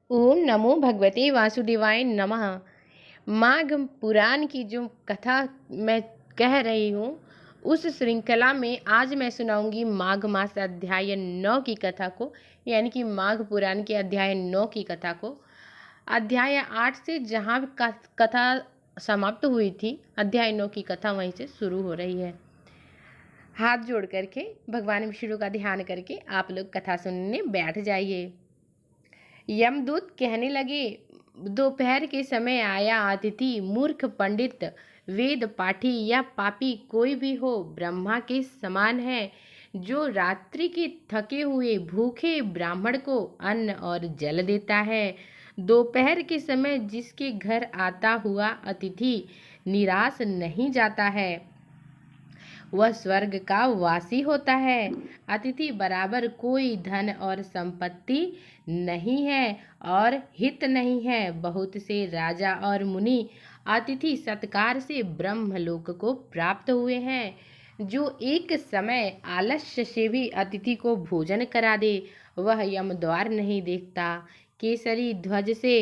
ओम नमो भगवते वासुदेवाय नमः। माघ पुराण की जो कथा मैं कह रही हूँ, उस श्रृंखला में आज मैं सुनाऊंगी माघ मास अध्याय 9 की कथा को, यानी कि माघ पुराण के अध्याय 9 की कथा को। अध्याय 8 से जहाँ कथा समाप्त हुई थी, अध्याय 9 की कथा वहीं से शुरू हो रही है। हाथ जोड़ करके भगवान विष्णु का ध्यान करके आप लोग कथा सुनने बैठ जाइए। यमदूत कहने लगे, दोपहर के समय आया अतिथि, मूर्ख पंडित, वेद पाठी या पापी कोई भी हो, ब्रह्मा के समान है, जो रात्रि के थके हुए भूखे ब्राह्मण को अन्न और जल देता है। दोपहर के समय जिसके घर आता हुआ अतिथि निराश नहीं जाता है, वह स्वर्ग का वासी होता है। अतिथि बराबर कोई धन और संपत्ति नहीं है और हित नहीं है। बहुत से राजा और मुनि अतिथि सत्कार से ब्रह्मलोक को प्राप्त हुए हैं। जो एक समय आलस्य से भी अतिथि को भोजन करा दे, वह यम द्वार नहीं देखता। केसरी ध्वज से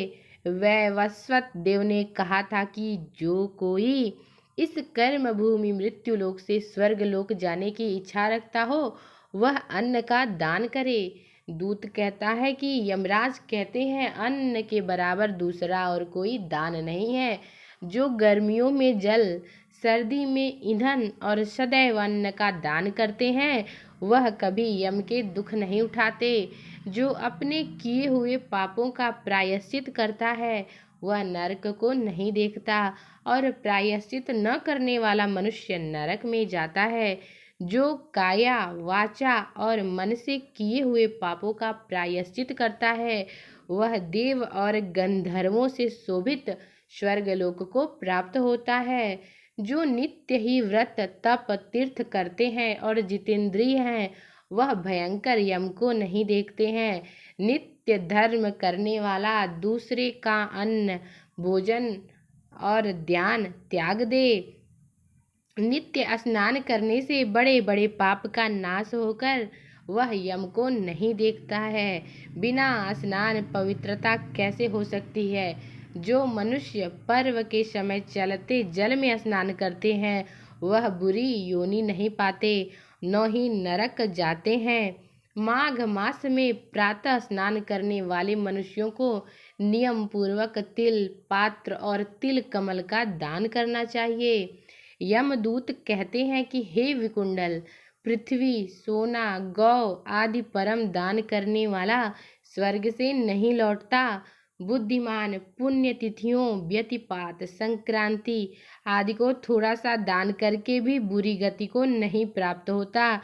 वैवस्वत देव ने कहा था कि जो कोई इस कर्म भूमि मृत्यु लोक से स्वर्ग लोक जाने की इच्छा रखता हो, वह अन्न का दान करे। दूत कहता है कि यमराज कहते हैं, अन्न के बराबर दूसरा और कोई दान नहीं है। जो गर्मियों में जल, सर्दी में ईंधन और सदैव अन्न का दान करते हैं, वह कभी यम के दुख नहीं उठाते। जो अपने किए हुए पापों का प्रायश्चित करता है, वह नरक को नहीं देखता, और प्रायश्चित न करने वाला मनुष्य नरक में जाता है। जो काया, वाचा और मन से किए हुए पापों का प्रायश्चित करता है, वह देव और गंधर्वों से शोभित स्वर्गलोक को प्राप्त होता है। जो नित्य ही व्रत, तप, तीर्थ करते हैं और जितेंद्रिय हैं, वह भयंकर यम को नहीं देखते हैं। नित्य धर्म करने वाला दूसरे का अन्न, भोजन और ध्यान त्याग दे। नित्य स्नान करने से बड़े बड़े पाप का नाश होकर वह यम को नहीं देखता है। बिना स्नान पवित्रता कैसे हो सकती है? जो मनुष्य पर्व के समय चलते जल में स्नान करते हैं, वह बुरी योनि नहीं पाते, न ही नरक जाते हैं। माघ मास में प्रातः स्नान करने वाले मनुष्यों को नियम पूर्वक तिल पात्र और तिल कमल का दान करना चाहिए। यमदूत कहते हैं कि हे विकुंडल, पृथ्वी, सोना, गौ आदि परम दान करने वाला स्वर्ग से नहीं लौटता। बुद्धिमान पुण्यतिथियों, व्यतिपात, संक्रांति आदि को थोड़ा सा दान करके भी बुरी गति को नहीं प्राप्त होता।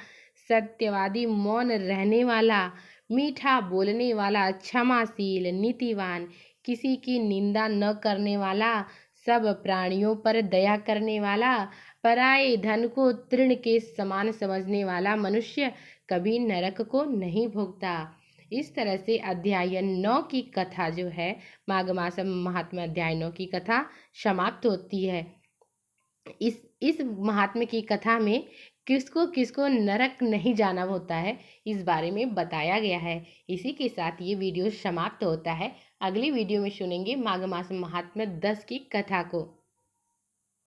सत्यवादी, मौन रहने वाला, मीठा बोलने वाला, क्षमाशील, नीतिवान, किसी की निंदा न करने वाला, सब प्राणियों पर दया करने वाला, पराये धन को तृण के समान समझने वाला मनुष्य कभी नरक को नहीं भोगता। इस तरह से अध्याय 9 की कथा जो है, माघ मास महात्म्य अध्याय 9 की कथा समाप्त होती है। इस महात्म्य की कथा में किसको किसको नरक नहीं जाना होता है, इस बारे में बताया गया है। इसी के साथ ये वीडियो समाप्त होता है। अगली वीडियो में सुनेंगे माघ मास महात्म्य 10 की कथा को।